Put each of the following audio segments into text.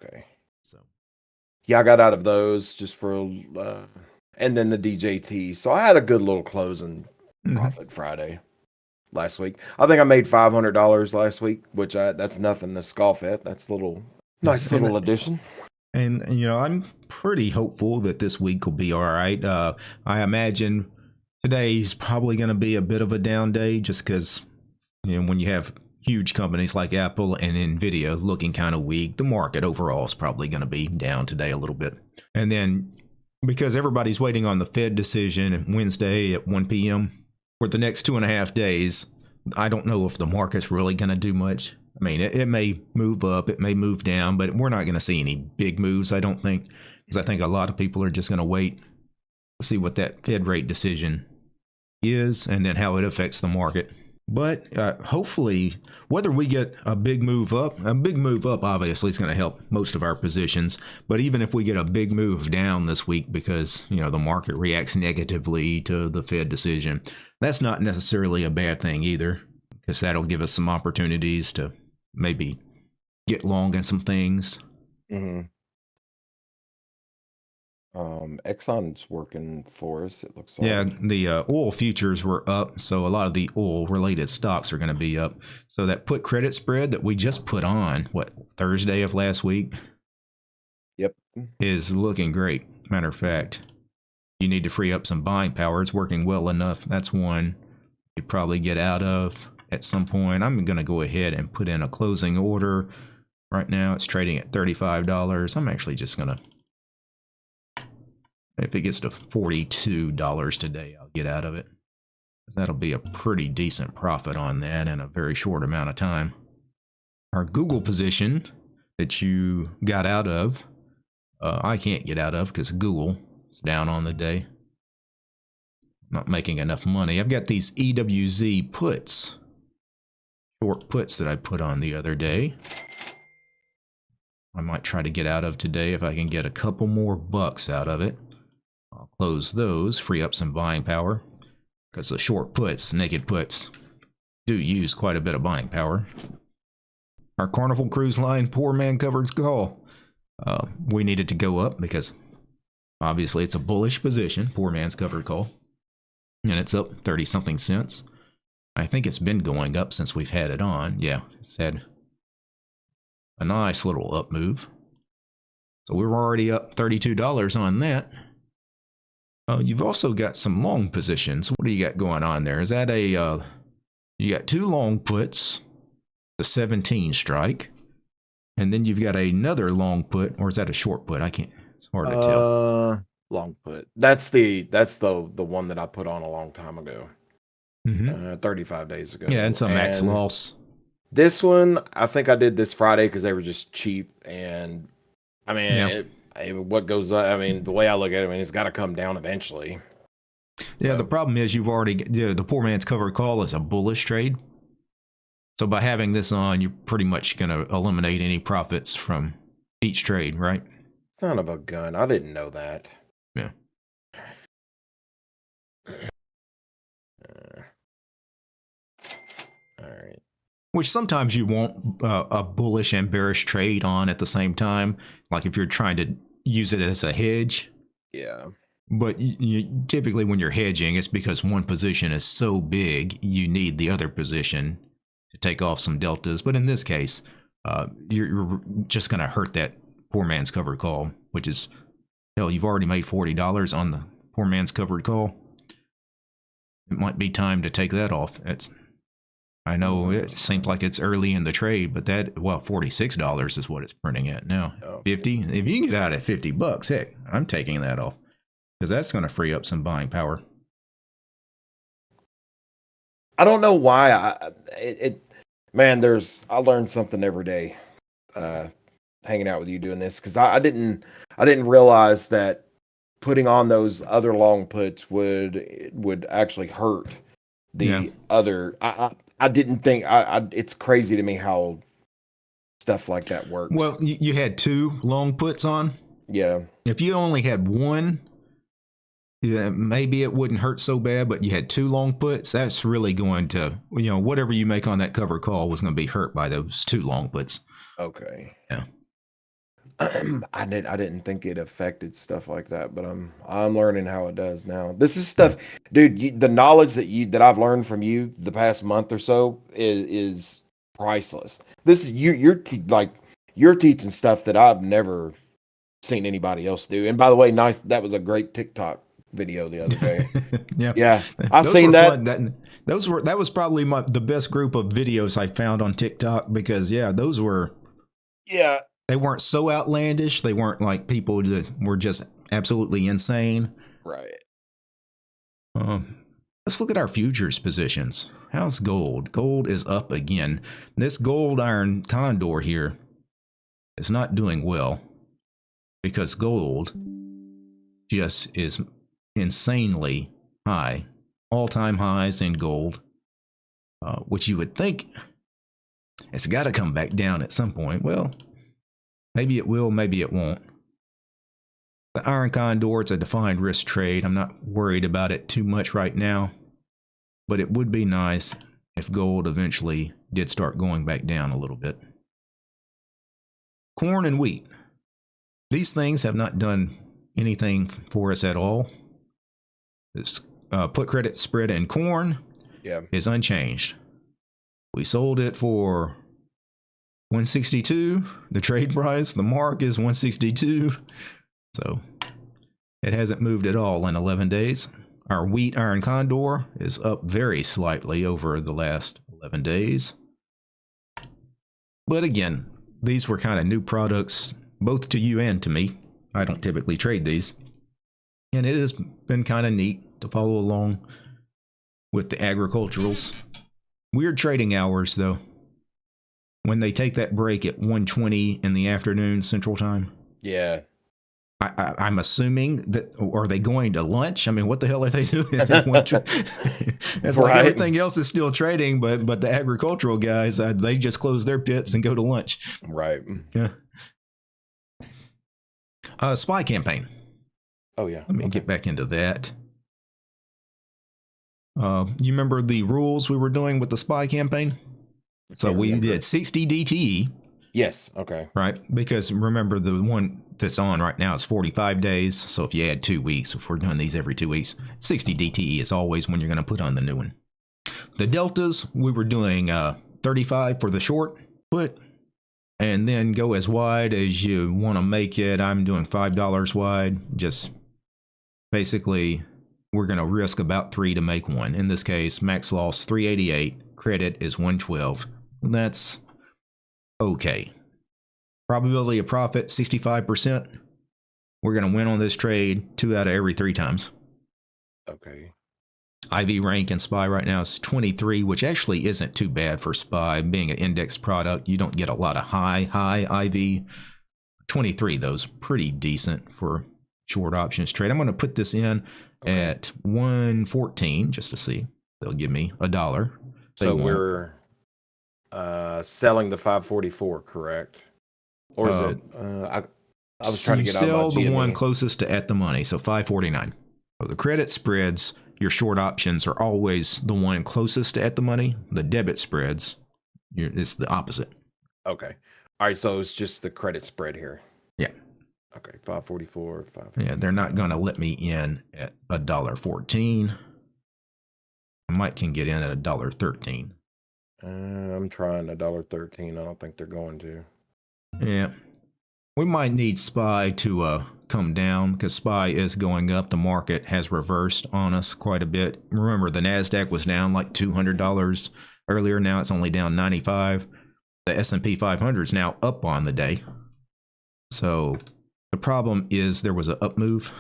Okay. So Yeah, I got out of those just for, and then the DJT. So I had a good little closing profit Friday last week. I think I made $500 last week, which that's nothing to scoff at. That's a nice little addition. And I'm pretty hopeful that this week will be all right. I imagine today's probably going to be a bit of a down day, just because when you have huge companies like Apple and Nvidia looking kind of weak, the market overall is probably going to be down today a little bit. And then because everybody's waiting on the Fed decision Wednesday at 1 p.m. for the next 2.5 days, I don't know if the market's really going to do much. I mean, it may move up, it may move down, but we're not going to see any big moves, I don't think, because I think a lot of people are just going to wait to see what that Fed rate decision is and then how it affects the market. But hopefully, whether we get a big move up obviously is going to help most of our positions. But even if we get a big move down this week because, the market reacts negatively to the Fed decision, that's not necessarily a bad thing either, because that'll give us some opportunities to maybe get long in some things. Mm-hmm. Exxon's working for us, it looks like. Yeah, the oil futures were up, so a lot of the oil-related stocks are going to be up. So that put credit spread that we just put on, Thursday of last week? Yep. Is looking great. Matter of fact, you need to free up some buying power. It's working well enough. That's one you'd probably get out of at some point. I'm going to go ahead and put in a closing order. Right now, it's trading at $35. I'm actually just going to... If it gets to $42 today, I'll get out of it. That'll be a pretty decent profit on that in a very short amount of time. Our Google position that you got out of, I can't get out of because Google is down on the day. Not making enough money. I've got these EWZ puts, short puts that I put on the other day. I might try to get out of today if I can get a couple more bucks out of it. I'll close those, free up some buying power, because the short puts, naked puts, do use quite a bit of buying power. Our Carnival Cruise Line poor man covered call. We needed to go up because obviously it's a bullish position, poor man's covered call. And it's up 30-something cents. I think it's been going up since we've had it on. Yeah, it's had a nice little up move. So we're already up $32 on that. You've also got some long positions. What do you got going on there? Is that a, you got two long puts, the 17 strike, and then you've got another long put, or is that a short put? I can't, it's hard to tell. Long put. That's the one that I put on a long time ago. 35 days ago. Yeah, and some max loss. This one, I think I did this Friday because they were just cheap, and I mean, what goes up? I mean, the way I look at it, I mean, it's got to come down eventually. Yeah, so. The problem is you've already, the poor man's covered call is a bullish trade. So by having this on, you're pretty much going to eliminate any profits from each trade, right? Son of a gun. I didn't know that. Yeah. All right. Which sometimes you want a bullish and bearish trade on at the same time, like if you're trying to use it as a hedge. Yeah. But typically when you're hedging, it's because one position is so big, you need the other position to take off some deltas. But in this case, you're just going to hurt that poor man's covered call, which is, hell, you've already made $40 on the poor man's covered call. It might be time to take that off. I know it seems like it's early in the trade, but $46 is what it's printing at now. Oh. 50. If you can get out at $50, heck, I'm taking that off because that's going to free up some buying power. I don't know why I learn something every day, hanging out with you doing this, because I didn't realize that putting on those other long puts would actually hurt the other. I didn't think it's crazy to me how stuff like that works. Well, you had two long puts on. Yeah. If you only had one, maybe it wouldn't hurt so bad, but you had two long puts. That's really going to, whatever you make on that cover call was going to be hurt by those two long puts. Okay. Yeah. I didn't think it affected stuff like that, but I'm learning how it does now. This is stuff, dude. The knowledge that I've learned from you the past month or so is priceless. This is like you're teaching stuff that I've never seen anybody else do. And by the way, nice. That was a great TikTok video the other day. Yeah, Yeah, I've those seen were that. fun. That was probably the best group of videos I found on TikTok because those were Yeah, they weren't so outlandish. They weren't like people that were just absolutely insane. right. Let's look at our futures positions. How's gold? Gold is up again. This gold iron condor here is not doing well because gold just is insanely high. All-time highs in gold, which you would think it's got to come back down at some point. Well, maybe it will, maybe it won't. The iron condor, it's a defined risk trade. I'm not worried about it too much right now, but it would be nice if gold eventually did start going back down a little bit. Corn and wheat. These things have not done anything for us at all. This put credit spread in corn is unchanged. We sold it for 162, the trade price. The mark is 162. So it hasn't moved at all in 11 days. Our wheat iron condor is up very slightly over the last 11 days. But again, these were kind of new products, both to you and to me. I don't typically trade these. And it has been kind of neat to follow along with the agriculturals. Weird trading hours, though. When they take that break at 1:20 in the afternoon Central Time. Yeah. I'm assuming that, or are they going to lunch? I mean, what the hell are they doing? It's like everything else is still trading, but the agricultural guys, they just close their pits and go to lunch. Right. Yeah. Spy campaign. Oh, yeah. Let me get back into that. You remember the rules we were doing with the spy campaign? So we did 60 DTE. Yes. Okay. Right. Because remember, the one that's on right now is 45 days. So if you add 2 weeks, if we're doing these every 2 weeks, 60 DTE is always when you're going to put on the new one. The deltas, we were doing 35 for the short put, and then go as wide as you want to make it. I'm doing $5 wide. Just basically, we're going to risk about 3 to make 1. In this case, max loss 388, credit is 112. That's okay. Probability of profit 65%. We're going to win on this trade 2 out of every 3 times. Okay. IV rank in SPY right now is 23, which actually isn't too bad for SPY. Being an index product, you don't get a lot of high IV. 23, though, is pretty decent for short options trade. I'm going to put this in at 114 just to see. They'll give me $1. So we're selling the 544, correct? Or is it? I was trying to get sell out my the one closest to at the money, so 549. So the credit spreads, your short options are always the one closest to at the money. The debit spreads, it's the opposite. Okay. All right. So it's just the credit spread here. Yeah. Okay. 544. Yeah, they're not going to let me in at $1.14. I might can get in at $1.13. I'm trying $1.13. I don't think they're going to. Yeah. We might need SPY to come down because SPY is going up. The market has reversed on us quite a bit. Remember, the NASDAQ was down like $200 earlier. Now it's only down 95. The S&P 500 is now up on the day. So the problem is there was an up move.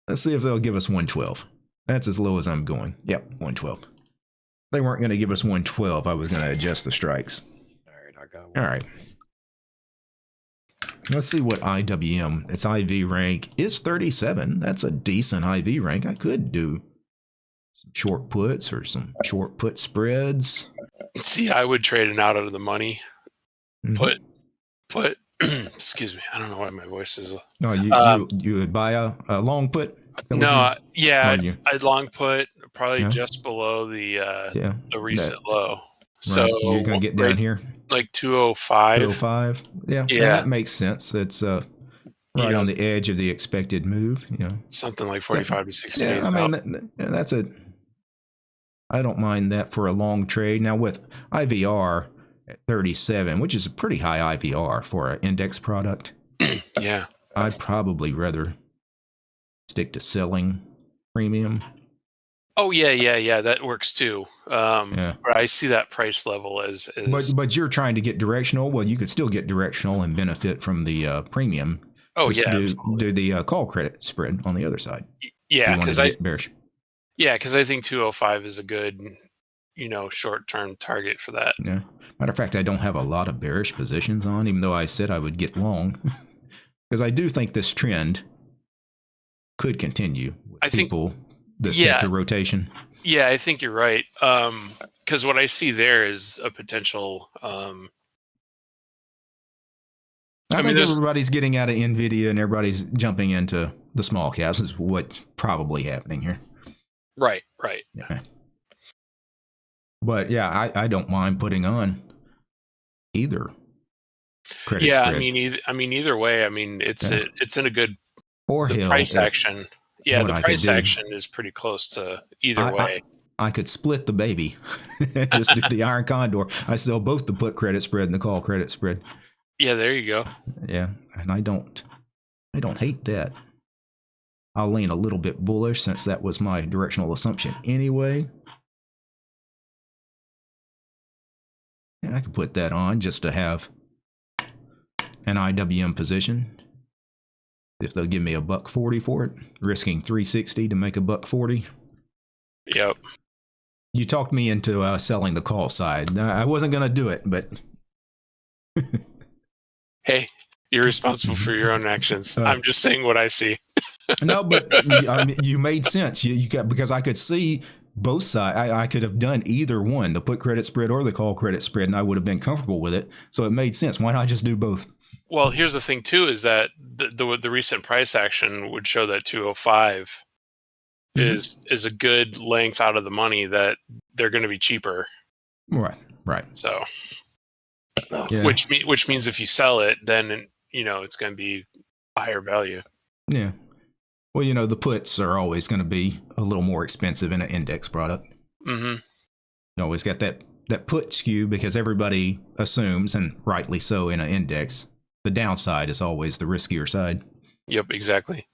Let's see if they'll give us 112. That's as low as I'm going. Yep, 112. They weren't going to give us 112. I was going to adjust the strikes. All right, I got one. All right. Let's see what IWM, its IV rank is 37. That's a decent IV rank. I could do some short puts or some short put spreads. See, I would trade an out of the money. Mm-hmm. Put. Excuse me. I don't know why my voice is. No, you would buy a long put? No, I'd long put probably just below the recent low. So right. You're gonna get down here. like 205. 205. Yeah, and Yeah. that makes sense. It's right on the edge of the expected move. Something like 45 to 60 days I mean, out. that's a. I don't mind that for a long trade. Now with IVR at 37, which is a pretty high IVR for an index product. Yeah. I'd probably rather stick to selling premium. Oh yeah. That works too. But I see that price level as. But you're trying to get directional. Well, you could still get directional and benefit from the premium. Oh Just yeah, do the call credit spread on the other side. Yeah, because I get bearish. Yeah, because I think 205 is a good, short-term target for that. Yeah. Matter of fact, I don't have a lot of bearish positions on, even though I said I would get long, because I do think this trend could continue. The sector rotation. Yeah, I think you're right. Because what I see there is a potential. I think everybody's getting out of NVIDIA and everybody's jumping into the small caps. Is what's probably happening here. Right. Yeah. But yeah, I don't mind putting on either credit spread. I mean, either way. I mean, it's in a good price action. Yeah, the price action is pretty close to either way. I could split the baby, just do the iron condor. I sell both the put credit spread and the call credit spread. Yeah, there you go. Yeah, and I don't hate that. I'll lean a little bit bullish since that was my directional assumption anyway. Yeah, I could put that on just to have an IWM position. If they'll give me $1.40 for it, risking 360 to make $1.40. Yep. You talked me into selling the call side. I wasn't going to do it, but hey, you're responsible for your own actions. I'm just saying what I see. No, but you made sense. You got, because I could see both sides. I could have done either one, the put credit spread or the call credit spread, and I would have been comfortable with it. So it made sense. Why not just do both? Well, here's the thing too: is that the recent price action would show that 205 is a good length out of the money that they're going to be cheaper. Right. So, which means if you sell it, then it's going to be a higher value. Yeah. Well, the puts are always going to be a little more expensive in an index product. Mm-hmm. You always got that put skew because everybody assumes, and rightly so, in an index, the downside is always the riskier side. Yep, exactly.